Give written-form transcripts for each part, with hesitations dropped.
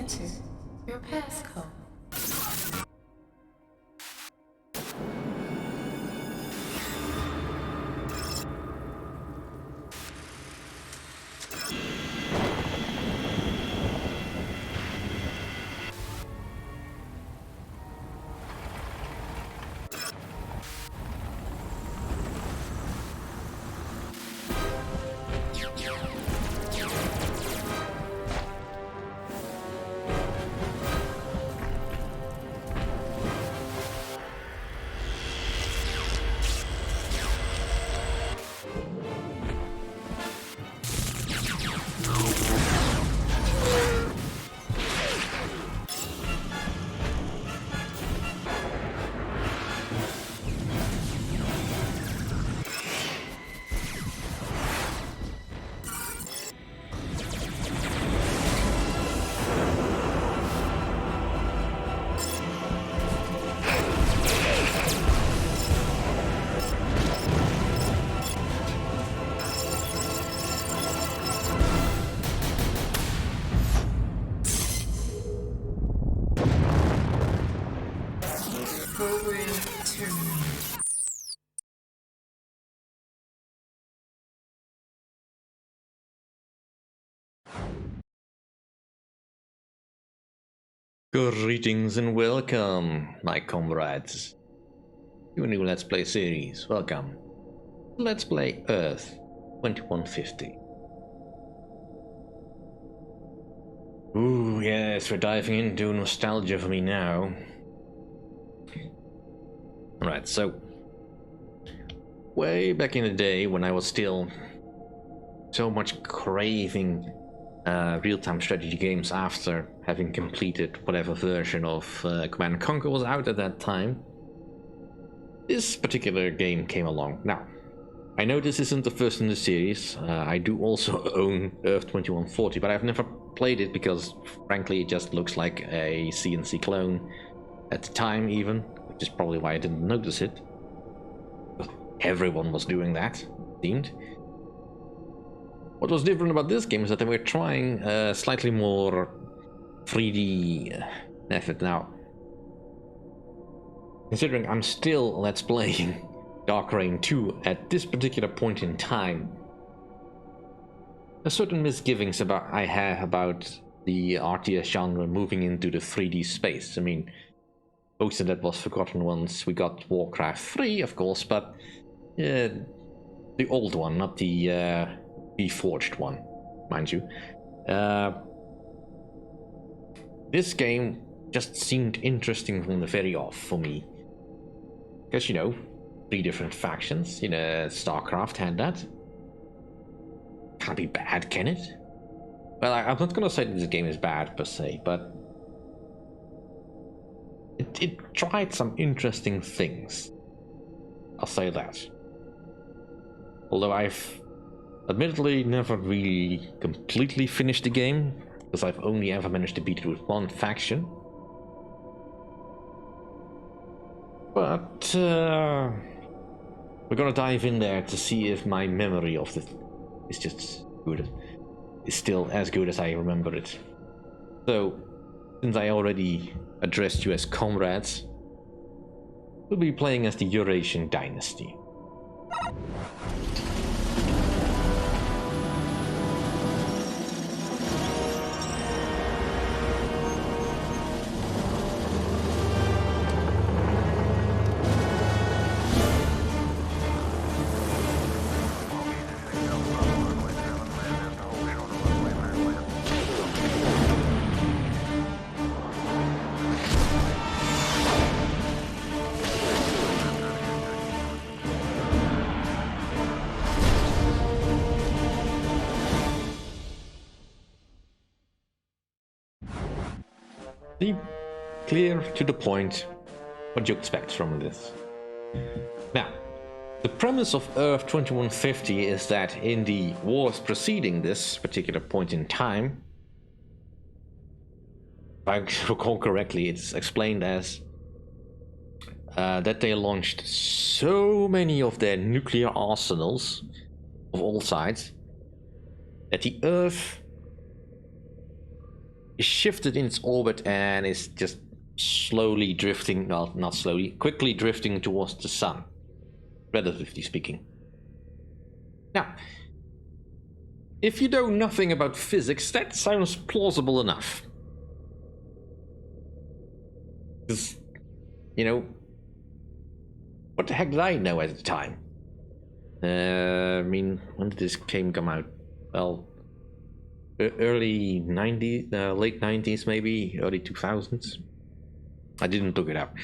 enter your passcode. Greetings and welcome, my comrades, to a new Let's Play series. Welcome. Let's Play Earth 2150. Ooh, yes, we're diving into nostalgia for me now. Alright, so way back in the day when I was still so much craving real-time strategy games after having completed whatever version of Command & Conquer was out at that time, this particular game came along. Now, I know this isn't the first in the series. I do also own Earth 2140, but I've never played it because, frankly, it just looks like a CNC clone at the time even, which is probably why I didn't notice it. Everyone was doing that, it seemed. What was different about this game is that they were trying a slightly more 3D method. Now, considering I'm still Let's Playing Dark Reign 2 at this particular point in time, there's certain misgivings I have about the RTS genre moving into the 3D space. I mean, most of that was forgotten once we got Warcraft 3, of course, but the old one, not the Reforged one, mind you. This game just seemed interesting from the very off for me. Because, you know, 3 different factions, you know, StarCraft had that. Can't be bad, can it? Well, I'm not gonna say that this game is bad per se, but it tried some interesting things. I'll say that. Although I've admittedly never really completely finished the game, because I've only ever managed to beat it with one faction. But we're gonna dive in there to see if my memory of it is just good. It's still as good as I remember it. So, since I already addressed you as comrades, we'll be playing as the Eurasian Dynasty. Clear to the point what you expect from this. Now, the premise of Earth 2150 is that in the wars preceding this particular point in time, if I recall correctly, it's explained as that they launched so many of their nuclear arsenals of all sides that the Earth shifted in its orbit and is just slowly drifting, well, not slowly, quickly drifting towards the sun, relatively speaking. Now, if you know nothing about physics, that sounds plausible enough. Because, you know, what the heck did I know at the time? I mean, when did this game come out? Well, early 90s, late 90s maybe, early 2000s. I didn't look it up.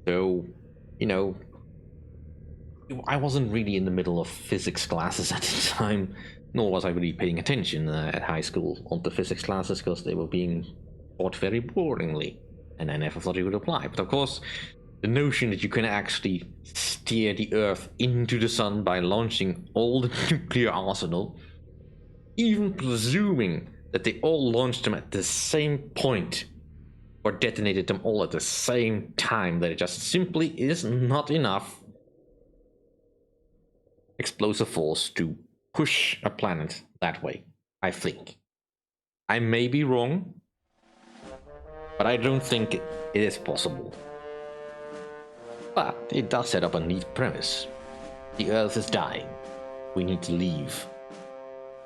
So, you know, I wasn't really in the middle of physics classes at the time, nor was I really paying attention at high school on the physics classes because they were being taught very boringly, and I never thought it would apply. But of course, the notion that you can actually steer the Earth into the sun by launching all the nuclear arsenal, even presuming that they all launched them at the same point or detonated them all at the same time, that it just simply is not enough explosive force to push a planet that way, I think. I may be wrong, but I don't think it is possible. But it does set up a neat premise. The Earth is dying. We need to leave.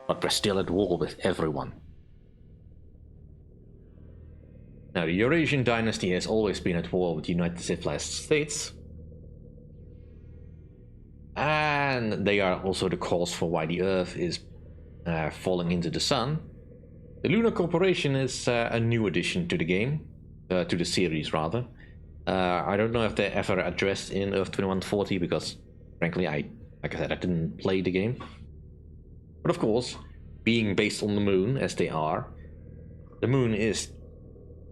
But we're still at war with everyone. Now, the Eurasian Dynasty has always been at war with the United Civilized States. And they are also the cause for why the Earth is falling into the sun. The Lunar Corporation is a new addition to the game, to the series rather. I don't know if they're ever addressed in Earth 2140 because, frankly, like I said, I didn't play the game. But of course, being based on the moon as they are, the moon is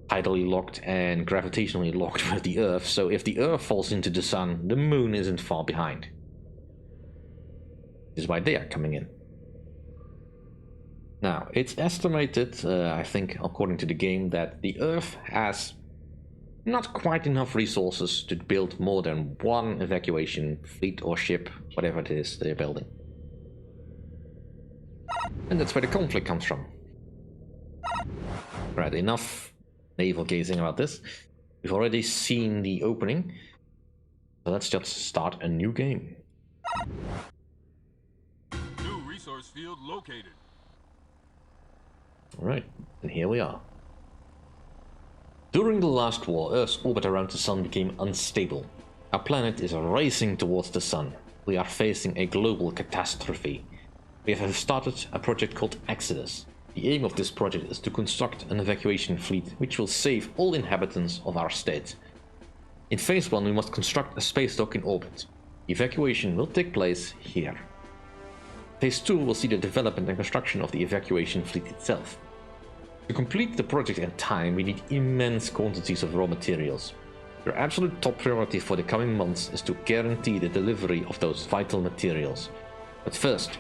tidally locked and gravitationally locked with the Earth, so if the Earth falls into the sun, the moon isn't far behind. This is why they are coming in. Now, it's estimated, I think, according to the game, that the Earth has not quite enough resources to build more than one evacuation fleet or ship, whatever it is they're building. And that's where the conflict comes from. Right, enough navel gazing about this. We've already seen the opening, so let's just start a new game. New resource field located. Alright, and here we are. During the last war, Earth's orbit around the sun became unstable. Our planet is racing towards the sun. We are facing a global catastrophe. We have started a project called Exodus. The aim of this project is to construct an evacuation fleet which will save all inhabitants of our state. In phase 1 we must construct a space dock in orbit. The evacuation will take place here. Phase 2 will see the development and construction of the evacuation fleet itself. To complete the project in time, we need immense quantities of raw materials. Your absolute top priority for the coming months is to guarantee the delivery of those vital materials. But first,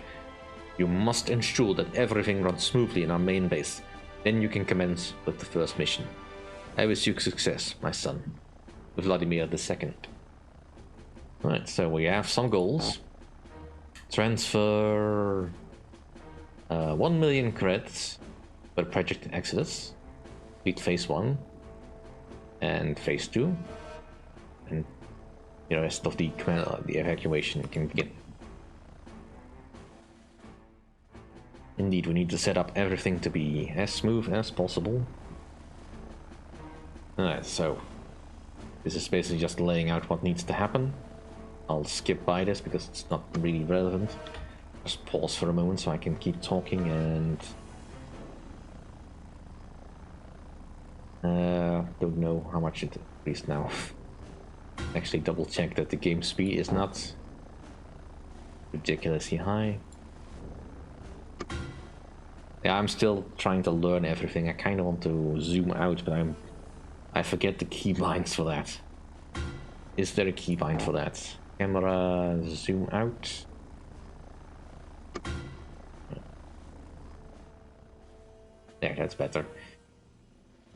you must ensure that everything runs smoothly in our main base. Then you can commence with the first mission. I wish you success, my son. Vladimir II. Right, so we have some goals. Transfer 1 million credits for Project Exodus. Complete phase 1 and phase 2. And the rest of the evacuation can begin. Indeed, we need to set up everything to be as smooth as possible. Alright, so this is basically just laying out what needs to happen. I'll skip by this because it's not really relevant. Just pause for a moment so I can keep talking and... don't know how much it increased now. Actually double check that the game speed is not ridiculously high. Yeah, I'm still trying to learn everything. I kind of want to zoom out, but I forget the keybinds for that. Is there a keybind for that? Camera zoom out. There, that's better.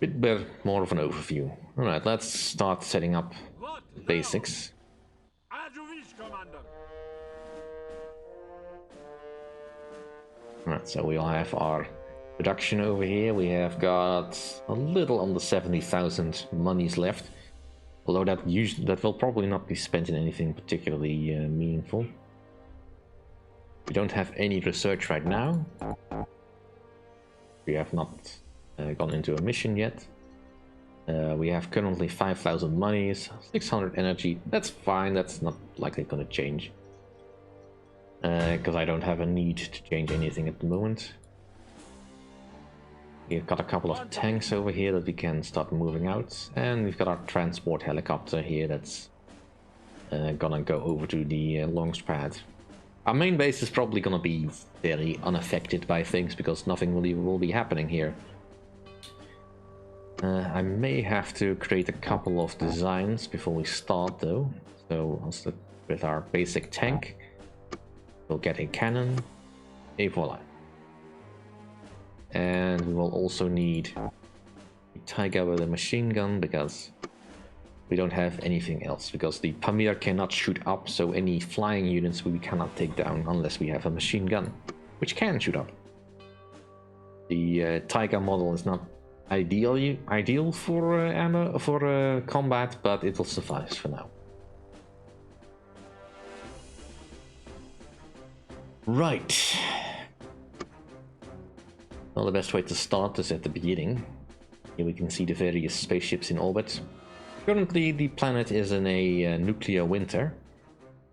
Bit more of an overview. Alright, let's start setting up the basics. Alright, so we'll have our production over here. We have got a little under 70,000 monies left. Although that will probably not be spent in anything particularly meaningful. We don't have any research right now. We have not gone into a mission yet. We have currently 5,000 monies, 600 energy. That's fine, that's not likely going to change. Because I don't have a need to change anything at the moment. We've got a couple of tanks over here that we can start moving out. And we've got our transport helicopter here that's gonna go over to the launch pad. Our main base is probably gonna be very unaffected by things because nothing really will be happening here. I may have to create a couple of designs before we start though. So I'll start with our basic tank. We'll get a cannon, et voila. And we will also need a Tiger with a machine gun because we don't have anything else. Because the Pamir cannot shoot up, so any flying units we cannot take down unless we have a machine gun, which can shoot up. The Tiger model is not ideal for ammo for combat, but it will suffice for now. Right. Well, the best way to start is at the beginning. Here we can see the various spaceships in orbit. Currently, the planet is in a nuclear winter.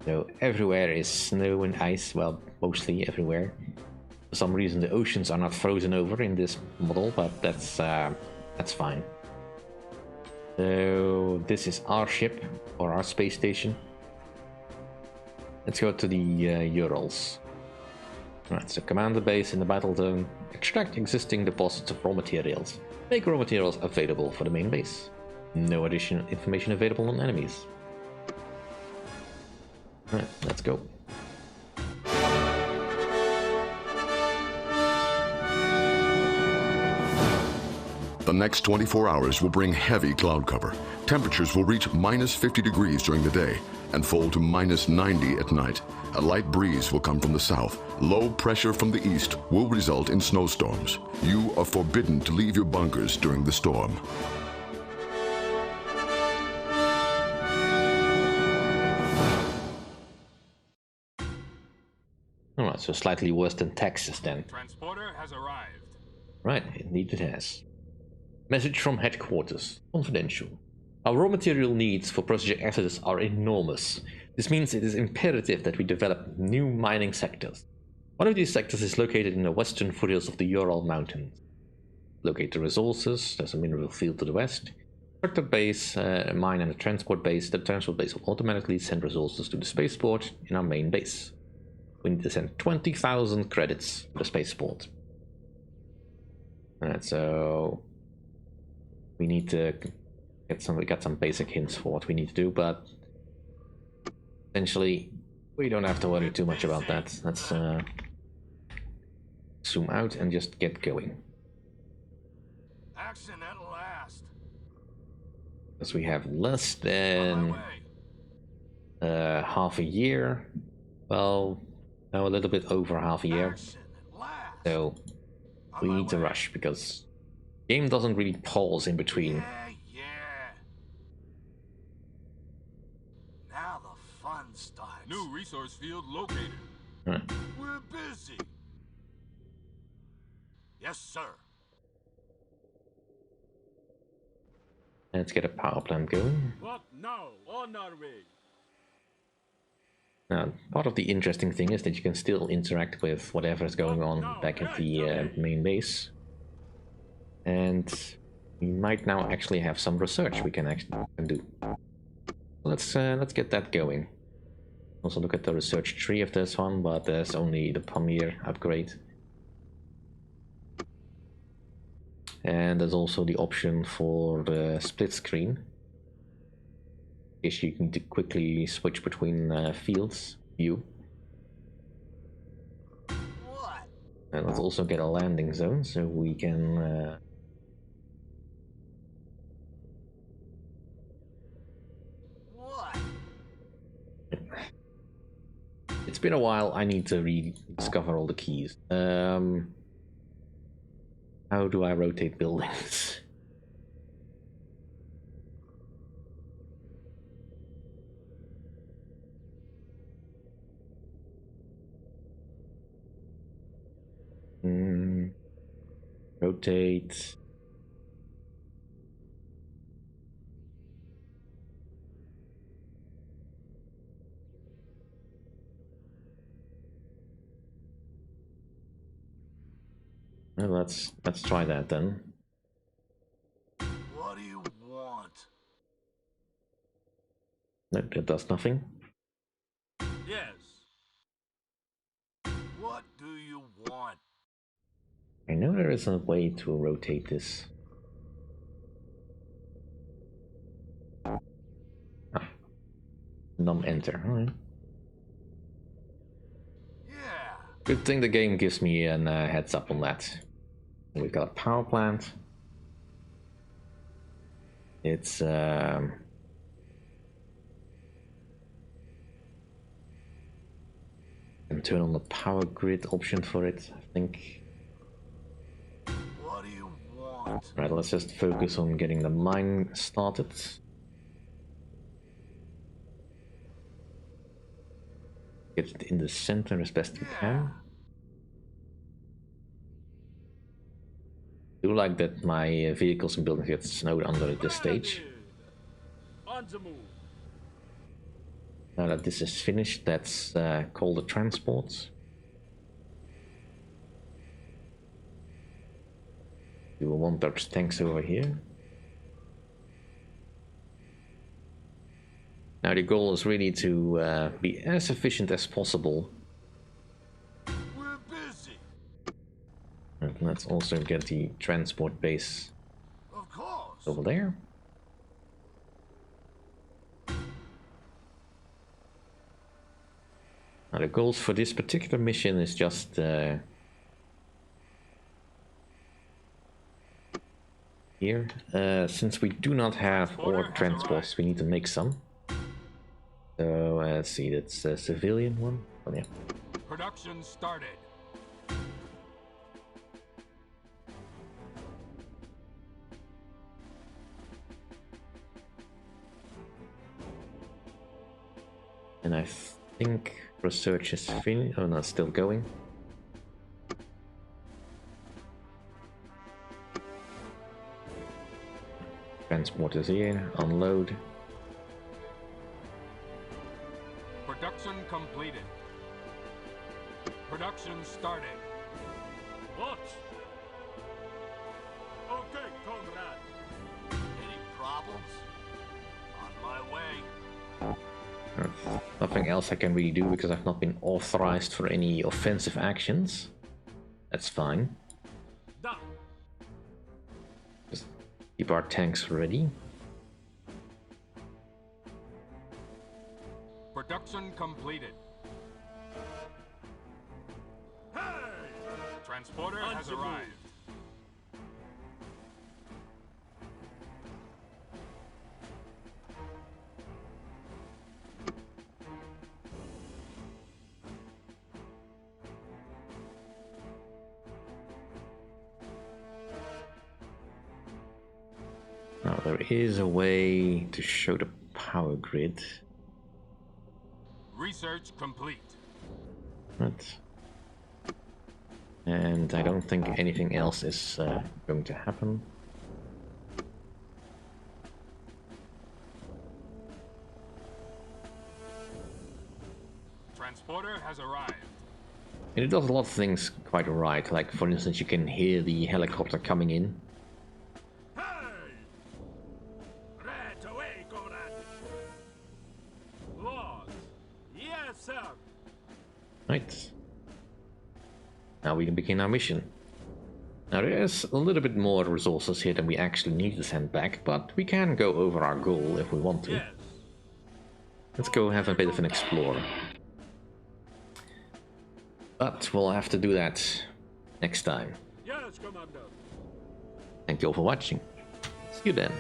So everywhere is snow and ice, well, mostly everywhere. For some reason, the oceans are not frozen over in this model, but that's fine. So this is our ship, or our space station. Let's go to the Urals. Right, so command the base in the battle zone, extract existing deposits of raw materials, make raw materials available for the main base. No additional information available on enemies. Alright, let's go. The next 24 hours will bring heavy cloud cover. Temperatures will reach minus 50 degrees during the day and fall to minus 90 at night. A light breeze will come from the south. Low pressure from the east will result in snowstorms. You are forbidden to leave your bunkers during the storm. Alright, so slightly worse than Texas then. Transporter has arrived. Right, indeed it has. Message from headquarters. Confidential. Our raw material needs for Project Exodus are enormous. This means it is imperative that we develop new mining sectors. One of these sectors is located in the western foothills of the Ural Mountains. Locate the resources. There's a mineral field to the west. Construct a base, a mine and a transport base. The transport base will automatically send resources to the spaceport in our main base. We need to send 20,000 credits to the spaceport. Alright, so we need to get some basic hints for what we need to do, but essentially we don't have to worry too much about that. Let's zoom out and just get going. Action at last. Because we have less than half a year. Well, no, a little bit over half a year. So we need to rush because the game doesn't really pause in between. Yeah. Now the fun starts. New resource field located. Right. We're busy. Yes, sir. Let's get a power plant going. What now? On our way. Now, part of the interesting thing is that you can still interact with whatever is going on back at the main base. And we might now actually have some research we can do. Let's get that going. Also look at the research tree of this one, but there's only the Pamir upgrade. And there's also the option for the split screen. In case you need to quickly switch between fields view. What? And let's also get a landing zone so we can What? It's been a while. I need to rediscover all the keys. How do I rotate buildings? Rotate. Well, let's try that then. What do you want? Nope, that does nothing. Yes. What do you want? I know there is a way to rotate this. Ah. Num-enter, alright. Yeah. Good thing the game gives me a heads up on that. We've got a power plant. It's and turn on the power grid option for it, I think. What do you want? Right, let's just focus on getting the mine started. Get it in the center as best we can. I do like that my vehicles and buildings get snowed under at this stage. On the move. Now that this is finished, let's call the transports. We will want those tanks over here. Now the goal is really to be as efficient as possible. We're busy. And let's also get the transport base Of course. over there. Now the goals for this particular mission is just here. Since we do not have ore transports, we need to make some. So let's see, that's a civilian one. Oh yeah. Production started. And I think research is finished. Oh no, it's still going. Transport is here, unload. Production completed. Production started. What? Okay, Comrade. Any problems? On my way. Nothing else I can really do because I've not been authorized for any offensive actions. That's fine. Done. Just keep our tanks ready. Production completed. Hey! Transporter has arrived. Now there is a way to show the power grid. Research complete. Right. And I don't think anything else is going to happen. Transporter has arrived. And it does a lot of things quite right. Like for instance, you can hear the helicopter coming in. Hey! Right away, Comrade. Lord. Yes, sir. Right. Now we can begin our mission. Now there's a little bit more resources here than we actually need to send back, but we can go over our goal if we want to. Yes. Let's go have a bit of an explore. But we'll have to do that next time. Yes, Commander. Thank you all for watching. See you then.